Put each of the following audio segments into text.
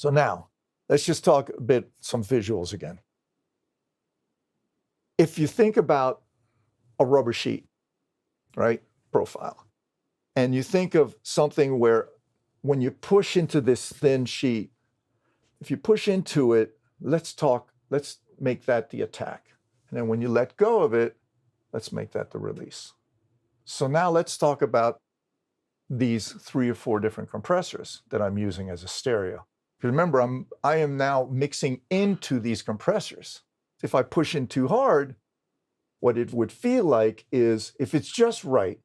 So now, let's just talk a bit, some visuals again. If you think about a rubber sheet, right, profile, and you think of something where when you push into this thin sheet, if you push into it, let's make that the attack. And then when you let go of it, let's make that the release. So now let's talk about these 3 or 4 different compressors that I'm using as a stereo. Remember, I am now mixing into these compressors. If I push in too hard, what it would feel like is, if it's just right,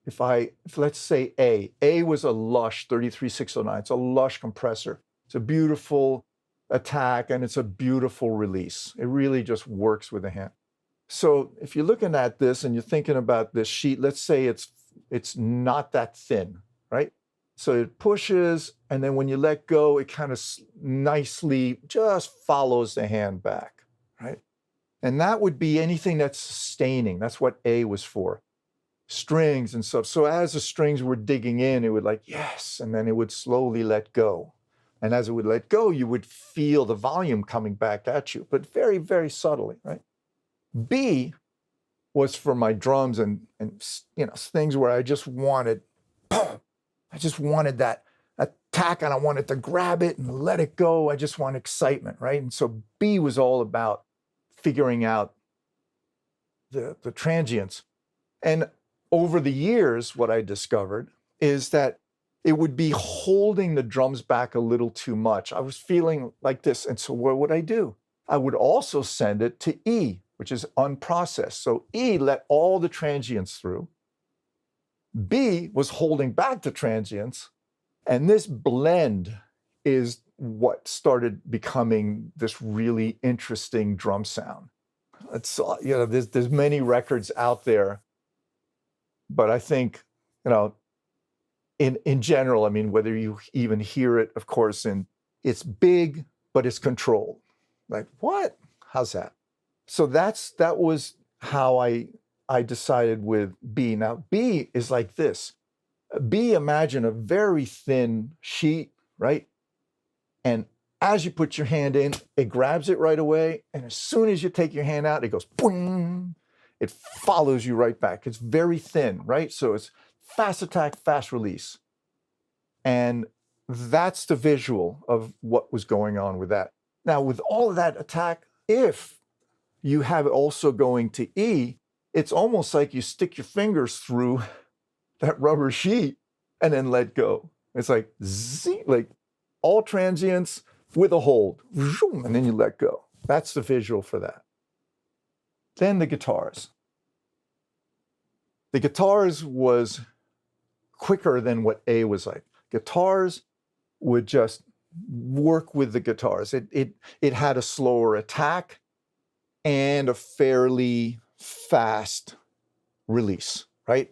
if let's say A was a Lush 33609, it's a Lush compressor. It's a beautiful attack and it's a beautiful release. It really just works with the hand. So if you're looking at this and you're thinking about this sheet, let's say it's not that thin, right? So it pushes, and then when you let go, it kind of nicely just follows the hand back, right? And that would be anything that's sustaining. That's what A was for. Strings and stuff. So as the strings were digging in, it would like, yes, and then it would slowly let go. And as it would let go, you would feel the volume coming back at you, but very, very subtly, right? B was for my drums and things where I just wanted that attack, and I wanted to grab it and let it go. I just want excitement, right? And so B was all about figuring out the transients. And over the years, what I discovered is that it would be holding the drums back a little too much. I was feeling like this. And so what would I do? I would also send it to E, which is unprocessed. So E let all the transients through. B was holding back the transients. And this blend is what started becoming this really interesting drum sound. It's, there's many records out there, but I think, in general, I mean, whether you even hear it, of course, it's big, but it's controlled. Like, what? How's that? So that was how I decided with B. Now, B is like this. B, imagine a very thin sheet, right? And as you put your hand in, it grabs it right away. And as soon as you take your hand out, it goes, boing. It follows you right back. It's very thin, right? So it's fast attack, fast release. And that's the visual of what was going on with that. Now, with all of that attack, if you have it also going to E, it's almost like you stick your fingers through that rubber sheet and then let go. It's like, like all transients with a hold, and then you let go. That's the visual for that. Then the guitars. The guitars was quicker than what A was like. Guitars would just work with the guitars. It had a slower attack and a fairly fast release, right?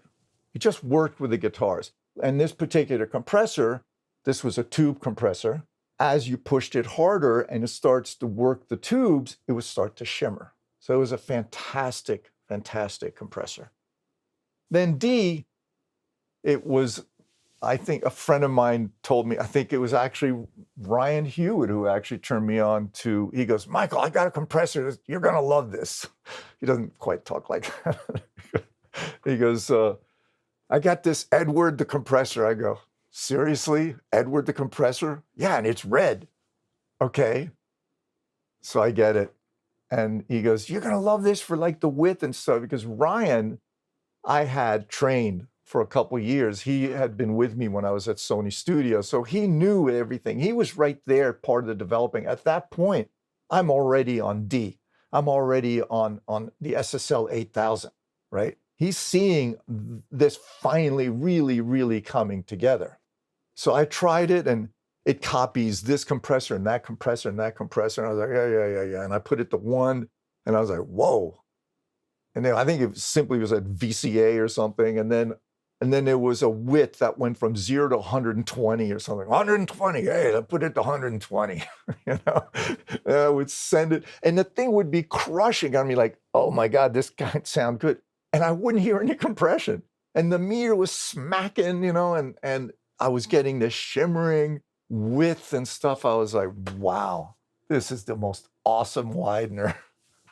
It just worked with the guitars. And this particular compressor, this was a tube compressor. As you pushed it harder and it starts to work the tubes, it would start to shimmer. So it was a fantastic, fantastic compressor. Then D, it was, I think a friend of mine told me, I think it was actually Ryan Hewitt who actually turned me on to, he goes, Michael, I got a compressor. You're going to love this. He doesn't quite talk like that. He goes, I got this Edward the compressor. I go, seriously? Edward the compressor? Yeah, and it's red. Okay. So I get it. And he goes, you're going to love this for like the width and stuff, because Ryan, I had trained for a couple of years. He had been with me when I was at Sony Studio. So he knew everything. He was right there, part of the developing. At that point, I'm already on D. I'm already on the SSL 8000, right? He's seeing this finally really, really coming together. So I tried it, and it copies this compressor and that compressor and that compressor. And I was like, yeah. And I put it to 1, and I was like, whoa. And then I think it simply was at VCA or something. And then there was a width that went from 0 to 120 or something. 120, hey, I put it to 120. I would send it, and the thing would be crushing on me, like, oh my God, this can't sound good. And I wouldn't hear any compression. And the meter was smacking, and I was getting this shimmering. width and stuff, I was like, wow, this is the most awesome Widener.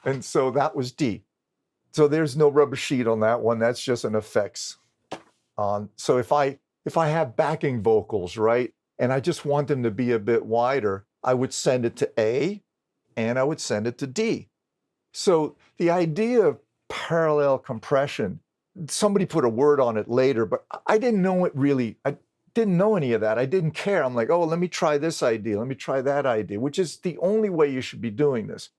And so that was D. So there's no rubber sheet on that one. That's just an effects. So if I have backing vocals, right, and I just want them to be a bit wider, I would send it to A and I would send it to D. So the idea of parallel compression, somebody put a word on it later, but I didn't know it really. I didn't know any of that. I didn't care. I'm like, oh, let me try this idea. Let me try that idea, which is the only way you should be doing this.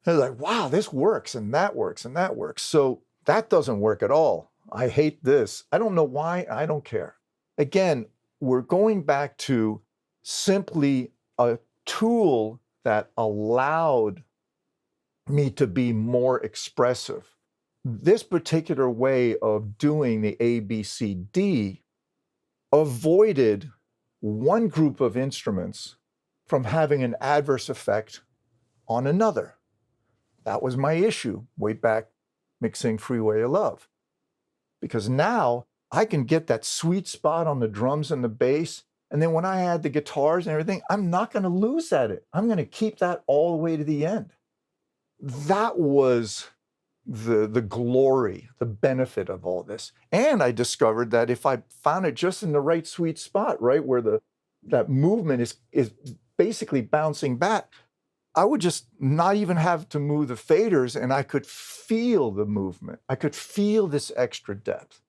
I was like, wow, this works and that works and that works. So that doesn't work at all. I hate this. I don't know why. I don't care. Again, we're going back to simply a tool that allowed me to be more expressive. This particular way of doing the A, B, C, D avoided one group of instruments from having an adverse effect on another. That was my issue way back mixing Freeway of Love. Because now I can get that sweet spot on the drums and the bass, and then when I add the guitars and everything, I'm not going to lose that. I'm going to keep that all the way to the end. That was the glory, the benefit of all this. And I discovered that if I found it just in the right sweet spot, right, where that movement is basically bouncing back, I would just not even have to move the faders, and I could feel the movement. I could feel this extra depth.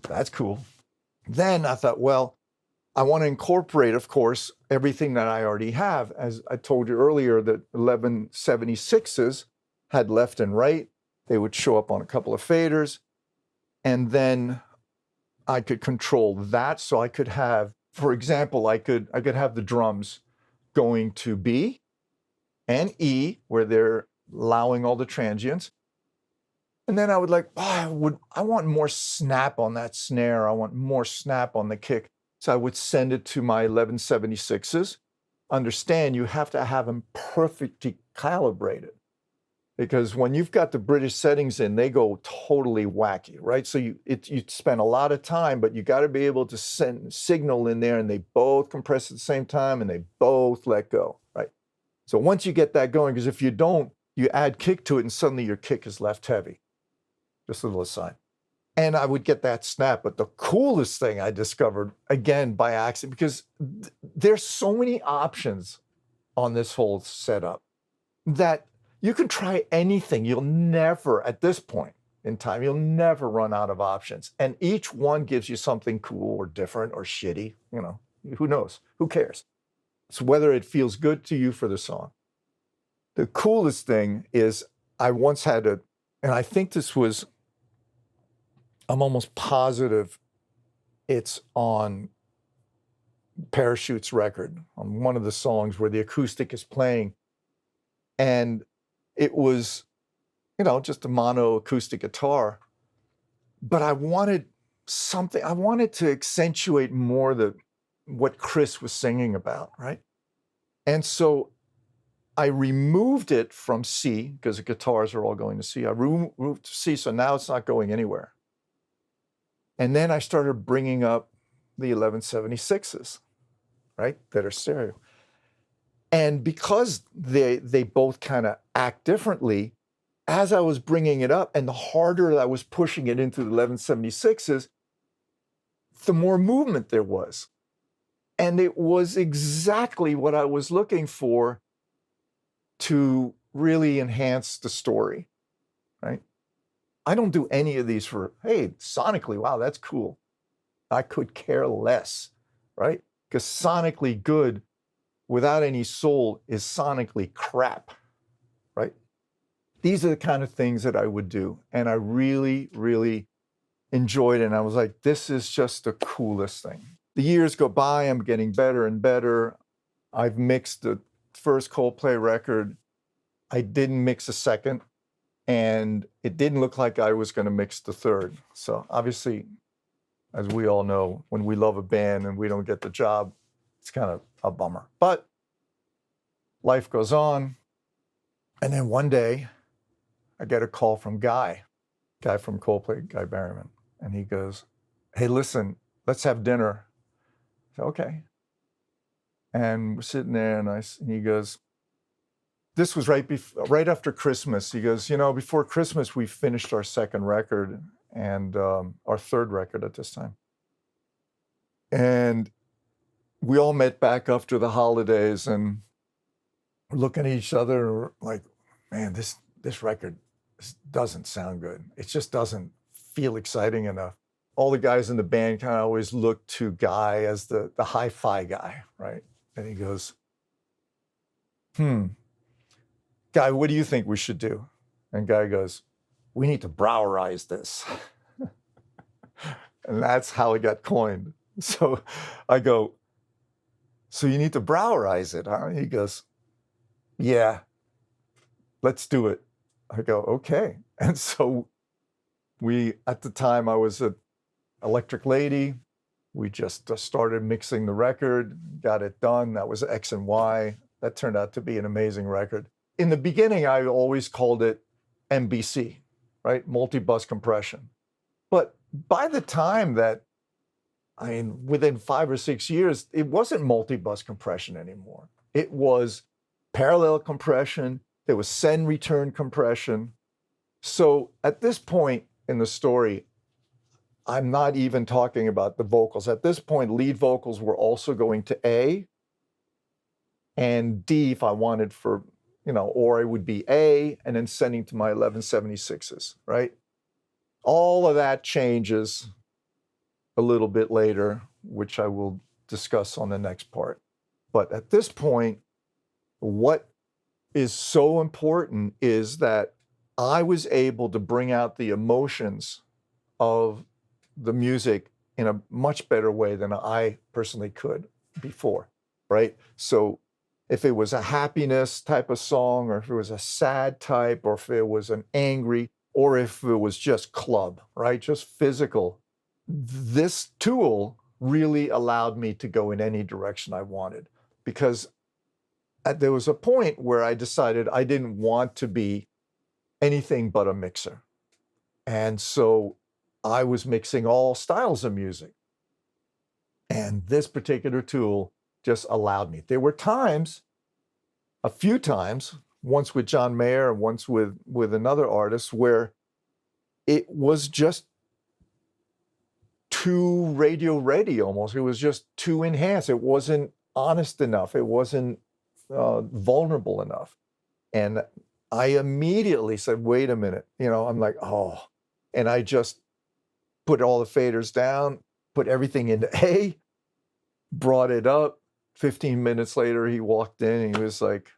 That's cool. Then I thought, well, I want to incorporate, of course, everything that I already have. As I told you earlier, the 1176s had left and right. They would show up on a couple of faders. And then I could control that. So I could have, for example, I could have the drums going to B and E, where they're allowing all the transients. And then I would like, oh, I want more snap on that snare. I want more snap on the kick. So I would send it to my 1176s. Understand, you have to have them perfectly calibrated, because when you've got the British settings in, they go totally wacky, right? So you spend a lot of time, but you got to be able to send signal in there, and they both compress at the same time, and they both let go, right? So once you get that going, because if you don't, you add kick to it, and suddenly your kick is left heavy. Just a little aside. And I would get that snap. But the coolest thing I discovered, again, by accident, because there's so many options on this whole setup that you can try anything. You'll never, at this point in time, you'll never run out of options. And each one gives you something cool or different or shitty. You know, who knows? Who cares? It's whether it feels good to you for the song. The coolest thing is I once had and I think this was, I'm almost positive it's on Parachute's record, on one of the songs where the acoustic is playing. And it was, just a mono acoustic guitar. But I wanted something, I wanted to accentuate more what Chris was singing about, right? And so I removed it from C, because the guitars are all going to C. I removed to C, so now it's not going anywhere. And then I started bringing up the 1176s, right, that are stereo. And because they both kind of act differently, as I was bringing it up and the harder I was pushing it into the 1176s, the more movement there was. And it was exactly what I was looking for to really enhance the story, right? I don't do any of these for, hey, sonically, wow, that's cool. I could care less, right? Because sonically good without any soul is sonically crap, right? These are the kind of things that I would do. And I really, really enjoyed it. And I was like, this is just the coolest thing. The years go by, I'm getting better and better. I've mixed the first Coldplay record. I didn't mix a second. And it didn't look like I was going to mix the third. So obviously, as we all know, when we love a band and we don't get the job, it's kind of a bummer. But life goes on. And then one day, I get a call from Guy from Coldplay, Guy Berryman. And he goes, hey, listen, let's have dinner. Okay. And we're sitting there, and he goes, this was right after Christmas. He goes, before Christmas, we finished our second record and our third record at this time. And we all met back after the holidays, and we're looking at each other, and we're like, man, this record doesn't sound good. It just doesn't feel exciting enough. All the guys in the band kind of always look to Guy as the hi-fi guy, right? And he goes, Guy, what do you think we should do? And Guy goes, we need to Brauerize this. And that's how it got coined. So I go, so you need to Brauerize it, huh? He goes, yeah, let's do it. I go, okay. And so at the time I was at Electric Lady. We just started mixing the record, got it done. That was X and Y. That turned out to be an amazing record. In the beginning, I always called it MBC, right? Multi-bus compression. But by the time within 5 or 6 years, it wasn't multi-bus compression anymore. It was parallel compression. There was send return compression. So at this point in the story, I'm not even talking about the vocals. At this point, lead vocals were also going to A and D if I wanted for, or it would be A and then sending to my 1176s, right? All of that changes a little bit later, which I will discuss on the next part. But at this point, what is so important is that I was able to bring out the emotions of the music in a much better way than I personally could before, right? So if it was a happiness type of song, or if it was a sad type, or if it was an angry, or if it was just club, right? Just physical, this tool really allowed me to go in any direction I wanted, because there was a point where I decided I didn't want to be anything but a mixer. And so I was mixing all styles of music. And this particular tool just allowed me. There were times, a few times, once with John Mayer and once with another artist, where it was just too radio ready almost. It was just too enhanced. It wasn't honest enough. It wasn't vulnerable enough. And I immediately said, wait a minute, I'm like, oh, and I just put all the faders down, put everything into A, brought it up. 15 minutes later, he walked in and he was like,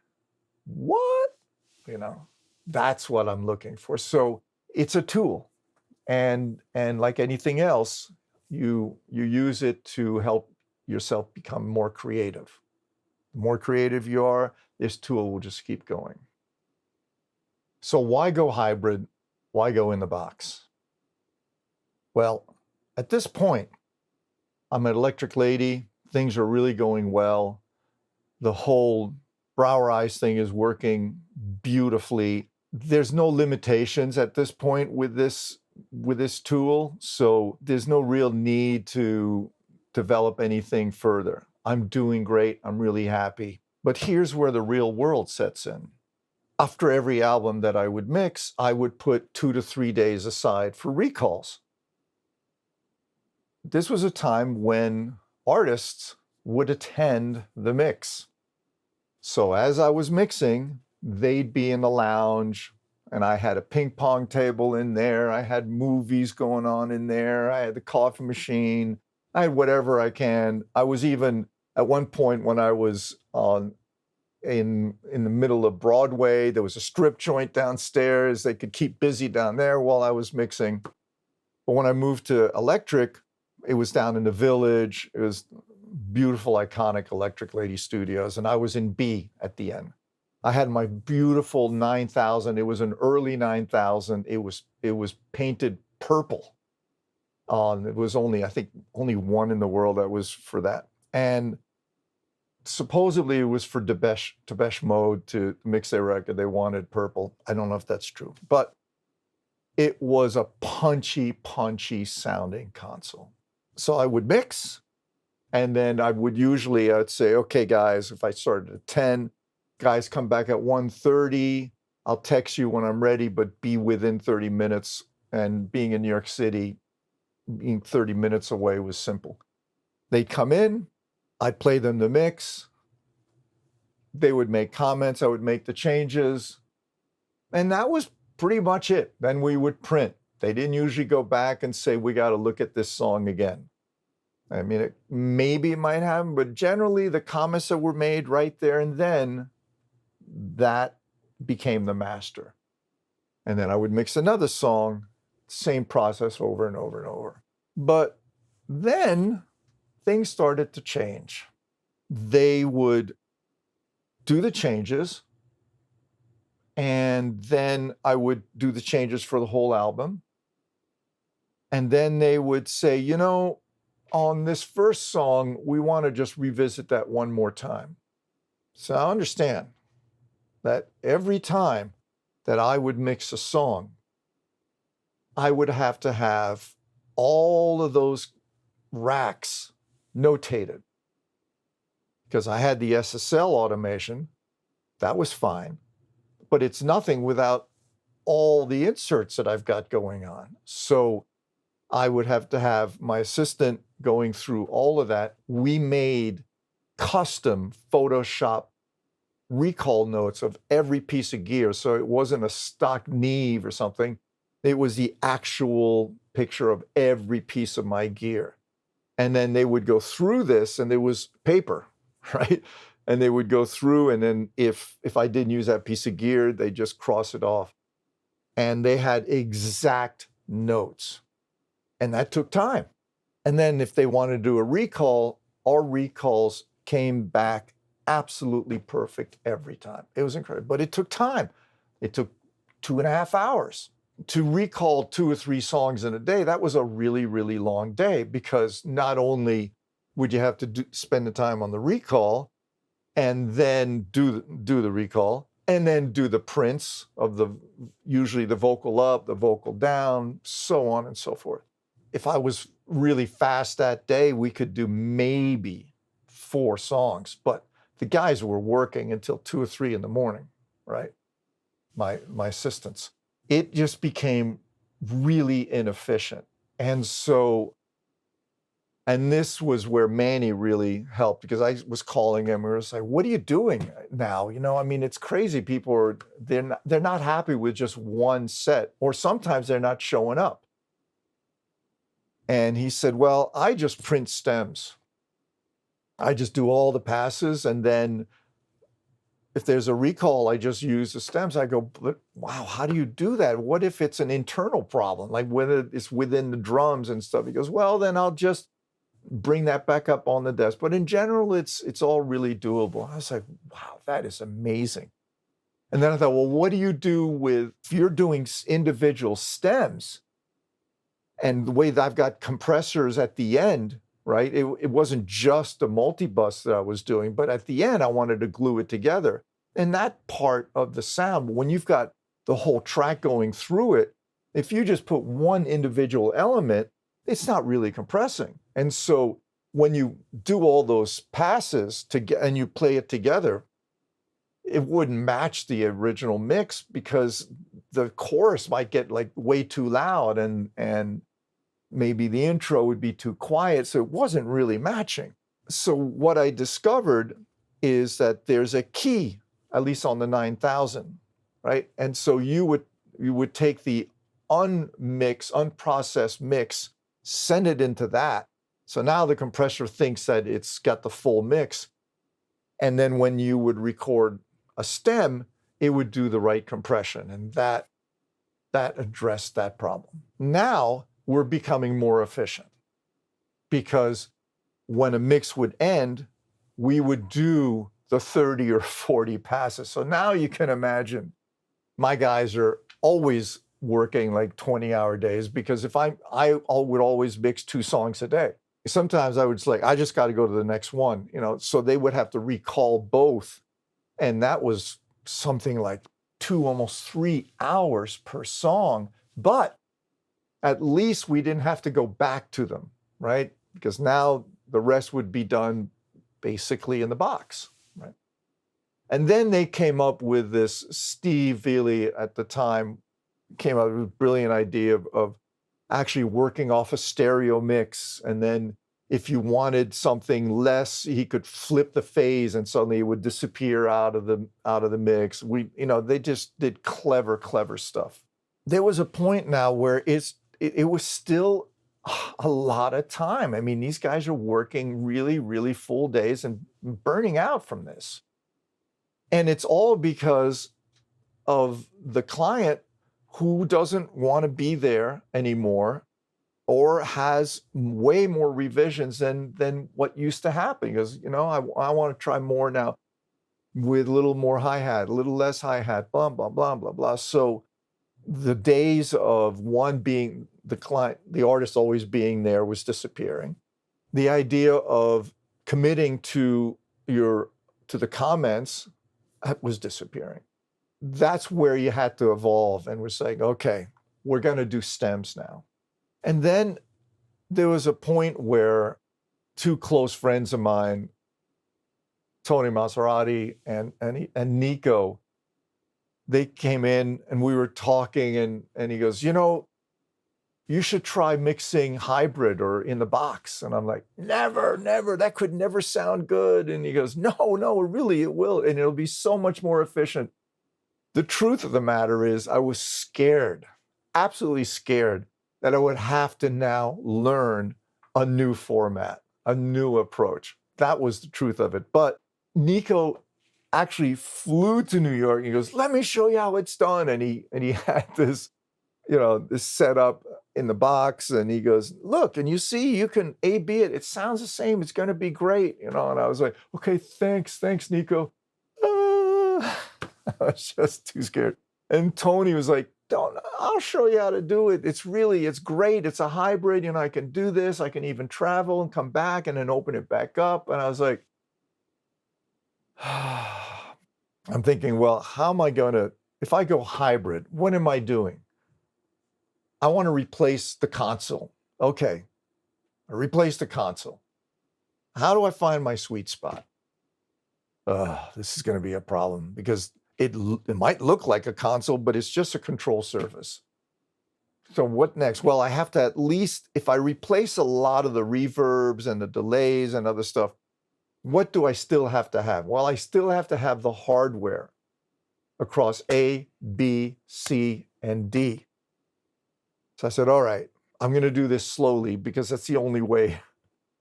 what? That's what I'm looking for. So it's a tool. And like anything else, you use it to help yourself become more creative. The more creative you are, this tool will just keep going. So why go hybrid? Why go in the box? Well, at this point, I'm at Electric Lady. Things are really going well. The whole Brauerize thing is working beautifully. There's no limitations at this point with this tool, so there's no real need to develop anything further. I'm doing great. I'm really happy. But here's where the real world sets in. After every album that I would mix, I would put 2 to 3 days aside for recalls. This was a time when artists would attend the mix. So as I was mixing, they'd be in the lounge, and I had a ping pong table in there. I had movies going on in there. I had the coffee machine. I had whatever I can. I was even, at one point when I was in the middle of Broadway, there was a strip joint downstairs. They could keep busy down there while I was mixing. But when I moved to Electric, it was down in the Village. It was beautiful, iconic Electric Lady Studios, and I was in B at the end. I had my beautiful 9000. It was an early 9000. It was painted purple. It was I think only one in the world that was for that. And supposedly it was for Depeche Mode to mix their record. They wanted purple. I don't know if that's true, but it was a punchy sounding console. So I would mix, And then I'd say, okay, guys, if I started at 10, guys come back at 1:30. I'll text you when I'm ready, but be within 30 minutes. And being in New York City, being 30 minutes away was simple. They'd come in, I'd play them the mix. They would make comments, I would make the changes. And that was pretty much it. Then we would print. They didn't usually go back and say, we got to look at this song again. I mean, maybe it might happen, but generally the comments that were made right there and then, that became the master. And then I would mix another song, same process over and over and over. But then things started to change. They would do the changes, and then I would do the changes for the whole album. And then they would say, you know, on this first song, we want to just revisit that one more time. So I understand that every time that I would mix a song, I would have to have all of those racks notated, because I had the SSL automation. That was fine, but it's nothing without all the inserts that I've got going on. So I would have to have my assistant going through all of that. We made custom Photoshop recall notes of every piece of gear. So it wasn't a stock Neve or something. It was the actual picture of every piece of my gear. And then they would go through this, and there was paper, right? And they would go through, and then if I didn't use that piece of gear, they just cross it off. And they had exact notes. And that took time. And then if they wanted to do a recall, our recalls came back absolutely perfect every time. It was incredible, but it took time. It took 2.5 hours to recall 2 or 3 songs in a day. That was a really, really long day, because not only would you have to spend the time on the recall and then do the recall and then do the prints of usually the vocal up, the vocal down, so on and so forth. If I was really fast that day, we could do maybe 4 songs, but the guys were working until 2 or 3 in the morning, right? My assistants. It just became really inefficient. And this was where Manny really helped, because I was calling him and I was like, what are you doing now? You know, I mean, it's crazy. People they're not happy with just one set, or sometimes they're not showing up. And he said, well, I just print stems. I just do all the passes, and then if there's a recall, I just use the stems. I go, but wow, how do you do that? What if it's an internal problem, like whether it's within the drums and stuff? He goes, well, then I'll just bring that back up on the desk. But in general, it's all really doable. I was like, wow, that is amazing. And then I thought, well, what do you do if you're doing individual stems? And the way that I've got compressors at the end, right? It wasn't just a multi-bus that I was doing, but at the end, I wanted to glue it together. And that part of the sound, when you've got the whole track going through it, if you just put one individual element, it's not really compressing. And so when you do all those passes and you play it together, it wouldn't match the original mix, because the chorus might get like way too loud, and maybe the intro would be too quiet. So it wasn't really matching. So what I discovered is that there's a key, at least on the 9000, right? And so you would take the unprocessed mix, send it into that. So now the compressor thinks that it's got the full mix. And then when you would record a stem, it would do the right compression. And that addressed that problem. Now we're becoming more efficient, because when a mix would end, we would do the 30 or 40 passes. So now you can imagine my guys are always working like 20-hour days, because if I would always mix 2 songs a day. Sometimes I would just I just got to go to the next one, you know, so they would have to recall both. And that was something like 2, almost 3 hours per song. But at least we didn't have to go back to them, right? Because now The rest would be done basically in the box, right? And then they came up with this, Steve Veely at the time came up with a brilliant idea of actually working off a stereo mix. And then if you wanted something less, he could flip the phase and suddenly it would disappear out of the mix. They just did clever stuff. There was a point now where it was still a lot of time. I mean, these guys are working really, really full days and burning out from this. And it's all because of the client who doesn't want to be there anymore or has way more revisions than what used to happen. Because, I want to try more now with a little more hi-hat, a little less hi-hat, blah, blah, blah, blah, blah. So the days of one being the client, the artist always being there was disappearing. The idea of committing to the comments was disappearing. That's where you had to evolve, and we're saying, okay, we're going to do stems now. And then there was a point where two close friends of mine, Tony Maserati and Nico, they came in and we were talking, and he goes, you should try mixing hybrid or in the box. And I'm like, never, that could never sound good. And he goes, no, really, it will. And it'll be so much more efficient. The truth of the matter is I was scared, absolutely scared, that I would have to now learn a new format, a new approach. That was the truth of it. But Nico actually flew to New York. And he goes, let me show you how it's done. And he had this, this setup in the box, and he goes, look, and you see, you can A/B it. It sounds the same. It's going to be great, And I was like, okay, thanks, Nico. I was just too scared. And Tony was like, I'll show you how to do it. It's great. It's a hybrid. I can do this. I can even travel and come back and then open it back up. And I was like, I'm thinking, well, how am I going to, if I go hybrid, what am I doing? I want to replace the console. Okay, I replace the console. How do I find my sweet spot? This is going to be a problem because it might look like a console, but it's just a control surface. So what next? Well, I have to at least, if I replace a lot of the reverbs and the delays and other stuff, what do I still have to have? Well, I still have to have the hardware across A, B, C, and D. So I said, all right, I'm going to do this slowly because that's the only way.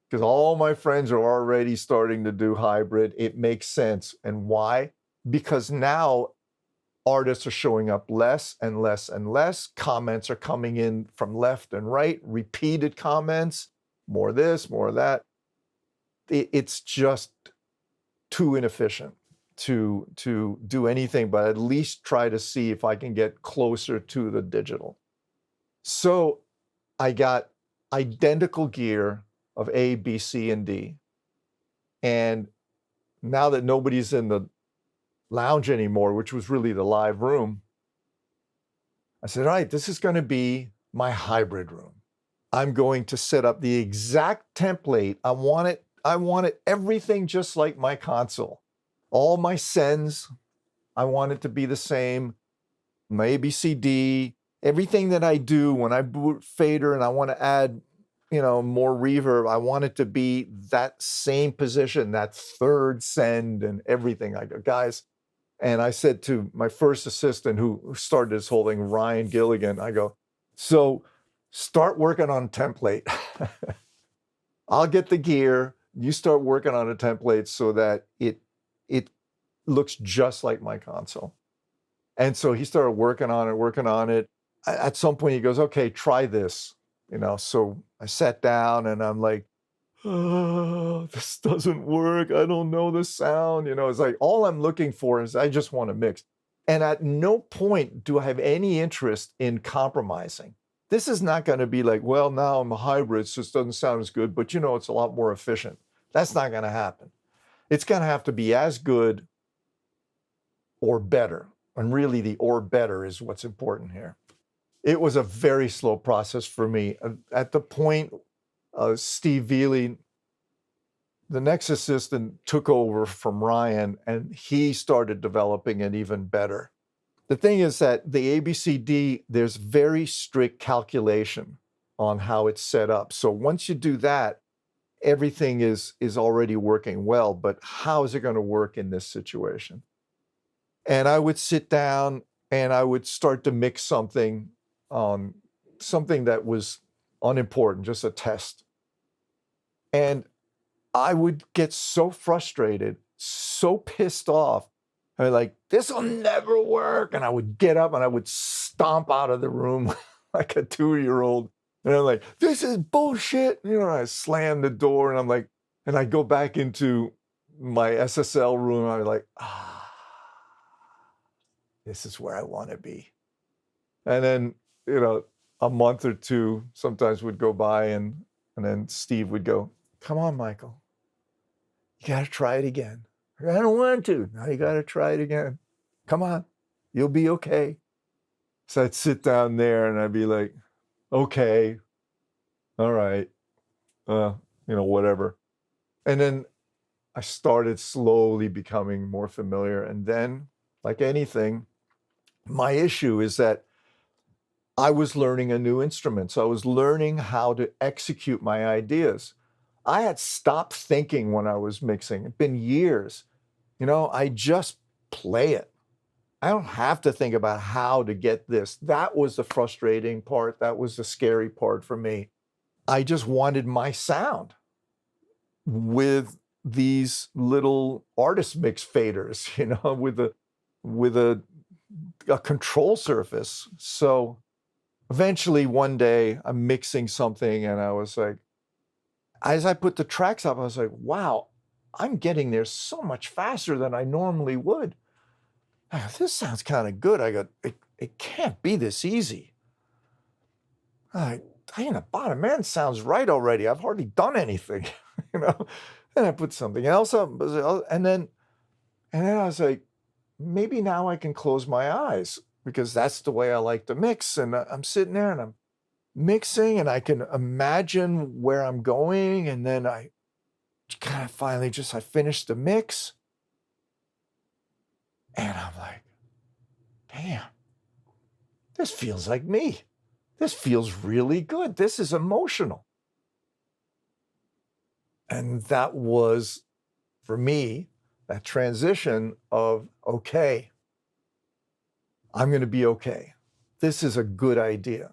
Because all my friends are already starting to do hybrid. It makes sense. And why? Because now artists are showing up less and less and less. Comments are coming in from left and right, repeated comments, more this, more that. It's just too inefficient to do anything but at least try to see if I can get closer to the digital. So I got identical gear of A, B, C, and D. And now that nobody's in the lounge anymore, which was really the live room, I said, all right, this is going to be my hybrid room. I'm going to set up the exact template. I want it everything just like my console. All my sends, I want it to be the same. My ABCD, everything that I do when I boot fader and I want to add, more reverb, I want it to be that same position, that third send and everything. I go, guys, and I said to my first assistant who started this whole thing, Ryan Gilligan, I go, so start working on a template. I'll get the gear. You start working on a template so that it looks just like my console. And so he started working on it. At some point he goes, okay, try this. So I sat down and I'm like, oh, this doesn't work. I don't know the sound. It's like all I'm looking for is I just want to mix. And at no point do I have any interest in compromising. This is not going to be like, well, now I'm a hybrid, so it doesn't sound as good, but it's a lot more efficient. That's not going to happen. It's going to have to be as good or better. And really the or better is what's important here. It was a very slow process for me. At the point, Steve Veely the next assistant took over from Ryan, and he started developing it even better. The thing is that the ABCD, there's very strict calculation on how it's set up. So once you do that, everything is already working well, but how is it going to work in this situation? And I would sit down and I would start to mix something that was unimportant, just a test. And I would get so frustrated, so pissed off. I was like, this will never work. And I would get up and I would stomp out of the room like a 2-year-old. And I'm like, this is bullshit. I slam the door and I'm like, and I go back into my SSL room. I'm like, this is where I want to be. And then, a month or two sometimes would go by and then Steve would go, come on, Michael, you got to try it again. I don't want to. Now you got to try it again. Come on, you'll be okay. So I'd sit down there and I'd be like, okay, all right, whatever. And then I started slowly becoming more familiar. And then, like anything, my issue is that I was learning a new instrument. So I was learning how to execute my ideas. I had stopped thinking when I was mixing. It'd been years. I just play it. I don't have to think about how to get this. That was the frustrating part. That was the scary part for me. I just wanted my sound with these little artist mix faders, with a control surface. So eventually one day I'm mixing something and I was like, as I put the tracks up, I was like, wow, I'm getting there so much faster than I normally would. This sounds kind of good. I go, it can't be this easy. Diana Bottom sounds right already. I've hardly done anything, And I put something else up, and then I was like, maybe now I can close my eyes because that's the way I like to mix. And I'm sitting there and I'm mixing and I can imagine where I'm going. And then I kind of finally I finished the mix. And I'm like, damn, this feels like me. This feels really good. This is emotional. And that was, for me, that transition of, okay, I'm going to be okay. This is a good idea.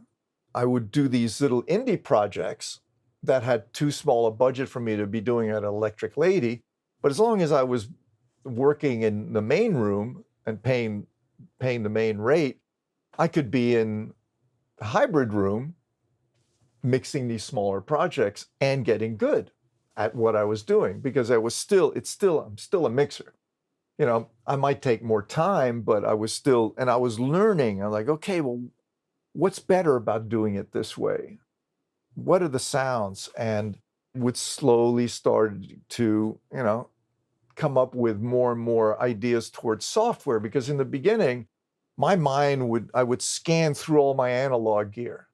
I would do these little indie projects that had too small a budget for me to be doing at Electric Lady. But as long as I was working in the main room and paying the main rate, I could be in the hybrid room mixing these smaller projects and getting good at what I was doing because I'm still a mixer. I might take more time, but I was learning. I'm like, okay, well, what's better about doing it this way? What are the sounds? And would slowly start to, come up with more and more ideas towards software because in the beginning, my mind I would scan through all my analog gear.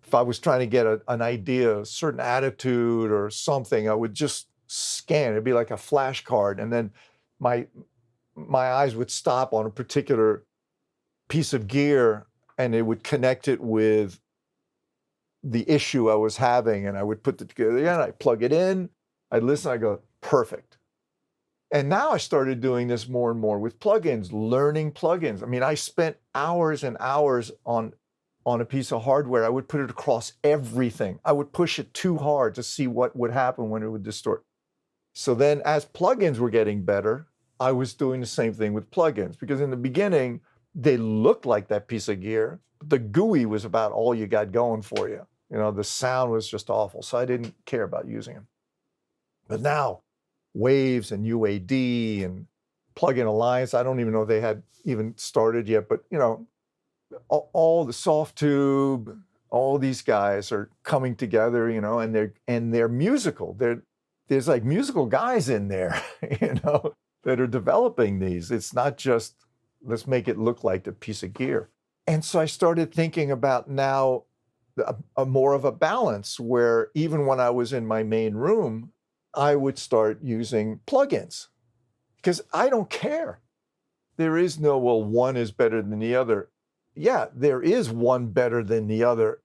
If I was trying to get an idea, a certain attitude or something, I would just scan. It'd be like a flashcard. And then my eyes would stop on a particular piece of gear and it would connect it with the issue I was having. And I would put it together and I'd plug it in. I'd listen, I go, perfect. And now I started doing this more and more with plugins, learning plugins. I mean, I spent hours and hours on a piece of hardware. I would put it across everything. I would push it too hard to see what would happen when it would distort. So then as plugins were getting better, I was doing the same thing with plugins because in the beginning, they looked like that piece of gear. But the GUI was about all you got going for you. The sound was just awful. So I didn't care about using them. But now, Waves and UAD and Plugin Alliance, I don't even know if they had even started yet, but all the Softube, all these guys are coming together, and they're musical. There's like musical guys in there, that are developing these. It's not just let's make it look like a piece of gear. And so I started thinking about now a more of a balance where even when I was in my main room, I would start using plugins because I don't care. There is no, well, one is better than the other. Yeah, there is one better than the other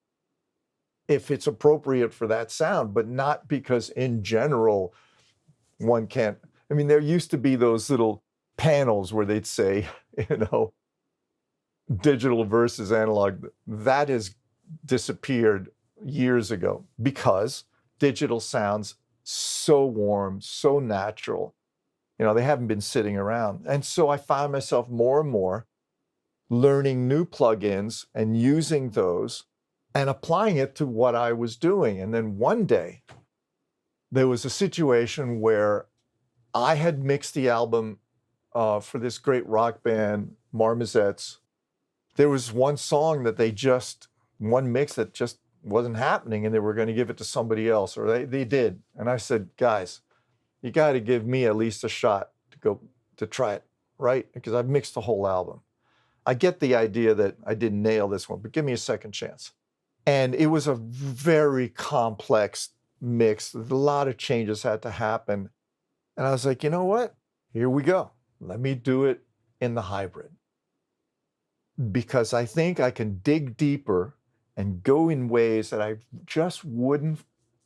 if it's appropriate for that sound, but not because in general, one can't. I mean, there used to be those little panels where they'd say, you know, digital versus analog. That has disappeared years ago because digital sounds so warm, so natural. You know, they haven't been sitting around. And so I found myself more and more learning new plugins and using those and applying it to what I was doing. And then one day, there was a situation where I had mixed the album for this great rock band, Marmozets. There was one song that one mix that just wasn't happening, and they were going to give it to somebody else, or they did. And I said, guys, you got to give me at least a shot to try it, right? Because I've mixed the whole album. I get the idea that I didn't nail this one, but give me a second chance. And it was a very complex mix. A lot of changes had to happen. And I was like, you know what? Here we go. Let me do it in the hybrid. Because I think I can dig deeper and go in ways that I just wouldn't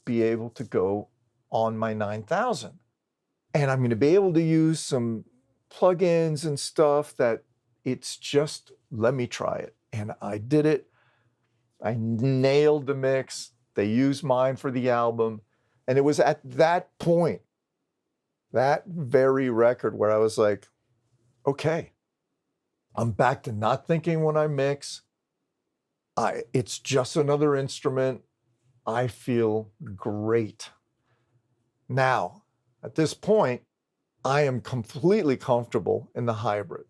be able to go on my 9000. And I'm going to be able to use some plugins and stuff that it's just, let me try it. And I did it. I nailed the mix. They used mine for the album. And it was at that point, that very record, where I was like, okay, I'm back to not thinking when I mix. It's just another instrument. I feel great. Now, at this point, I am completely comfortable in the hybrid.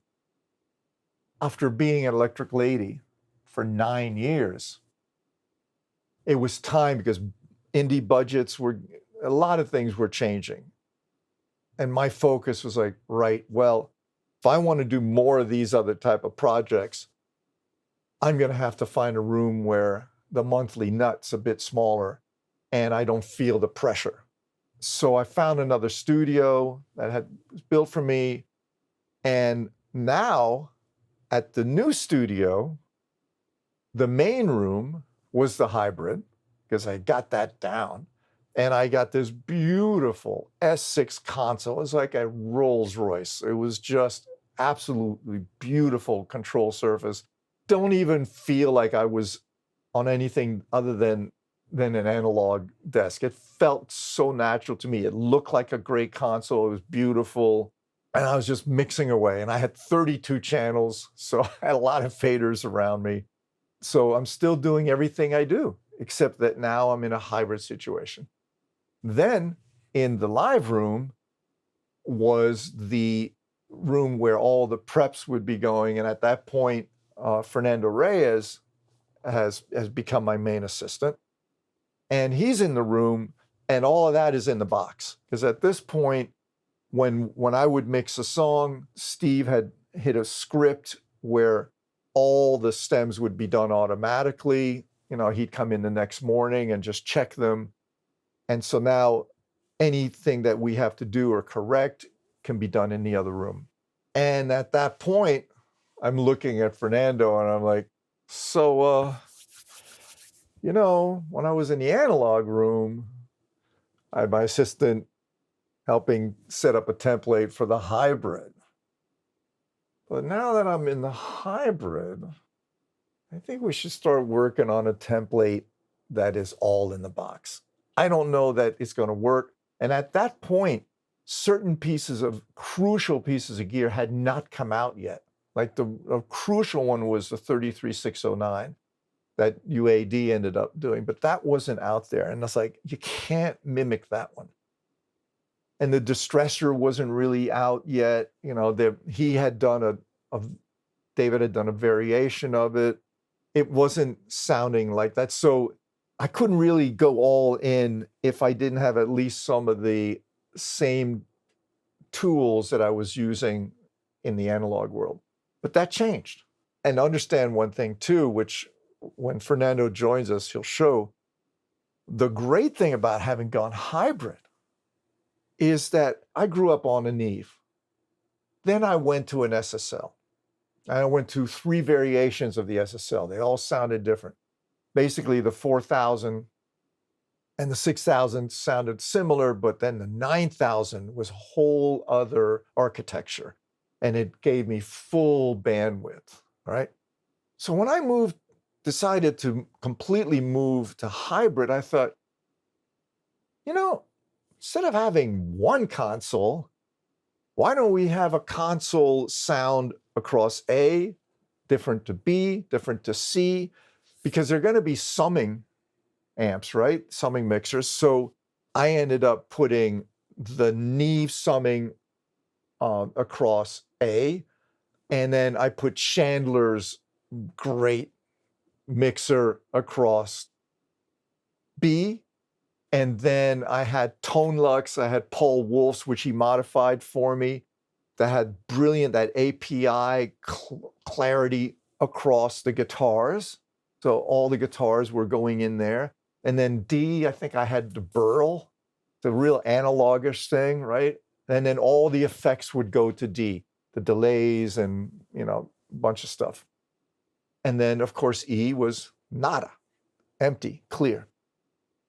After being at Electric Lady for 9 years, it was time, because indie budgets a lot of things were changing. And my focus was like, right, well, if I want to do more of these other type of projects, I'm going to have to find a room where the monthly nut's a bit smaller and I don't feel the pressure. So I found another studio that was built for me. And now at the new studio, the main room was the hybrid, because I got that down. And I got this beautiful S6 console. It was like a Rolls Royce. It was just absolutely beautiful control surface. Don't even feel like I was on anything other than an analog desk. It felt so natural to me. It looked like a great console. It was beautiful. And I was just mixing away. And I had 32 channels, so I had a lot of faders around me. So I'm still doing everything I do, except that now I'm in a hybrid situation. Then in the live room was the room where all the preps would be going. And at that point, Fernando Reyes has become my main assistant. And he's in the room, and all of that is in the box. Because at this point, when I would mix a song, Steve had hit a script where all the stems would be done automatically. You know, he'd come in the next morning and just check them. And so now anything that we have to do or correct can be done in the other room. And at that point, I'm looking at Fernando and I'm like, so, you know, when I was in the analog room, I had my assistant helping set up a template for the hybrid. But now that I'm in the hybrid, I think we should start working on a template that is all in the box. I don't know that it's going to work. And at that point, certain crucial pieces of gear had not come out yet. Like a crucial one was the 33609 that UAD ended up doing, but that wasn't out there. And it's like, you can't mimic that one. And the Distressor wasn't really out yet. You know, he had done David had done a variation of it. It wasn't sounding like that. So I couldn't really go all in if I didn't have at least some of the same tools that I was using in the analog world. But that changed. And understand one thing too, which when Fernando joins us, he'll show, the great thing about having gone hybrid is that I grew up on a Neve. Then I went to an SSL. I went to 3 variations of the SSL. They all sounded different. Basically, the 4000 and the 6000 sounded similar, but then the 9000 was a whole other architecture, and it gave me full bandwidth, right? So when I decided to completely move to hybrid, I thought, instead of having one console, why don't we have a console sound across A, different to B, different to C, because they're going to be summing amps, right? Summing mixers. So I ended up putting the Neve summing across A, and then I put Chandler's great mixer across B, and then I had ToneLux, I had Paul Wolf's, which he modified for me, that had that API clarity across the guitars. So all the guitars were going in there. And then D, I think I had the Burl, the real analogish thing, right? And then all the effects would go to D, the delays and, a bunch of stuff. And then, of course, E was nada, empty, clear.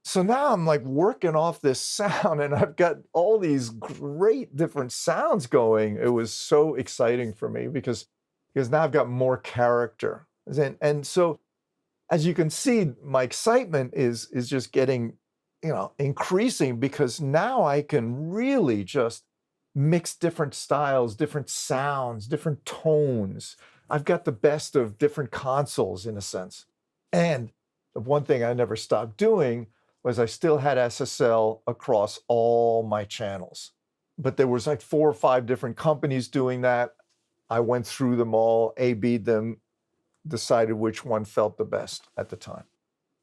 So now I'm like working off this sound, and I've got all these great different sounds going. It was so exciting for me because now I've got more character. And so as you can see, my excitement is just getting, increasing, because now I can really just mix different styles, different sounds, different tones. I've got the best of different consoles in a sense. And the one thing I never stopped doing was I still had SSL across all my channels. But there was like 4 or 5 different companies doing that. I went through them all, A-B'd them, decided which one felt the best at the time.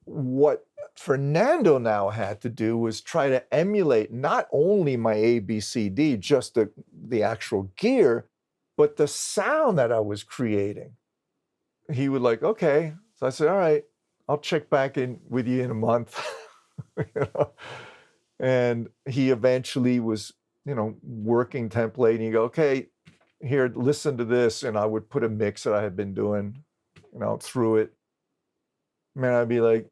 What Fernando now had to do was try to emulate not only my ABCD, just the actual gear, but the sound that I was creating. He would like, okay. So I said, all right, I'll check back in with you in a month. And he eventually was, working template, and you go, okay, here, listen to this. And I would put a mix that I had been doing, through it. Man, I'd be like,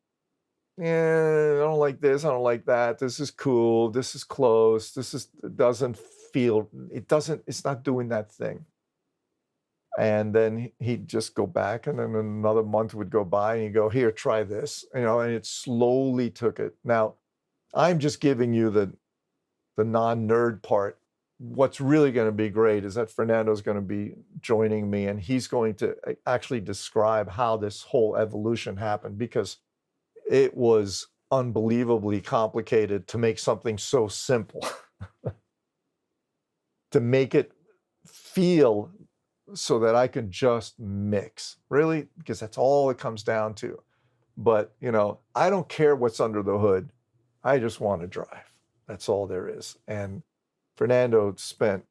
yeah, I don't like this, I don't like that. This is cool, this is close, it's not doing that thing. And then he'd just go back, and then another month would go by, and he'd go, here, try this, and it slowly took it. Now, I'm just giving you the non-nerd part. What's really going to be great is that Fernando's going to be joining me, and he's going to actually describe how this whole evolution happened, because it was unbelievably complicated to make something so simple, to make it feel so that I could just mix, really, because that's all it comes down to. But, I don't care what's under the hood. I just want to drive. That's all there is. And Fernando spent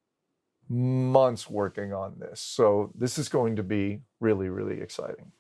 months working on this. So this is going to be really, really exciting.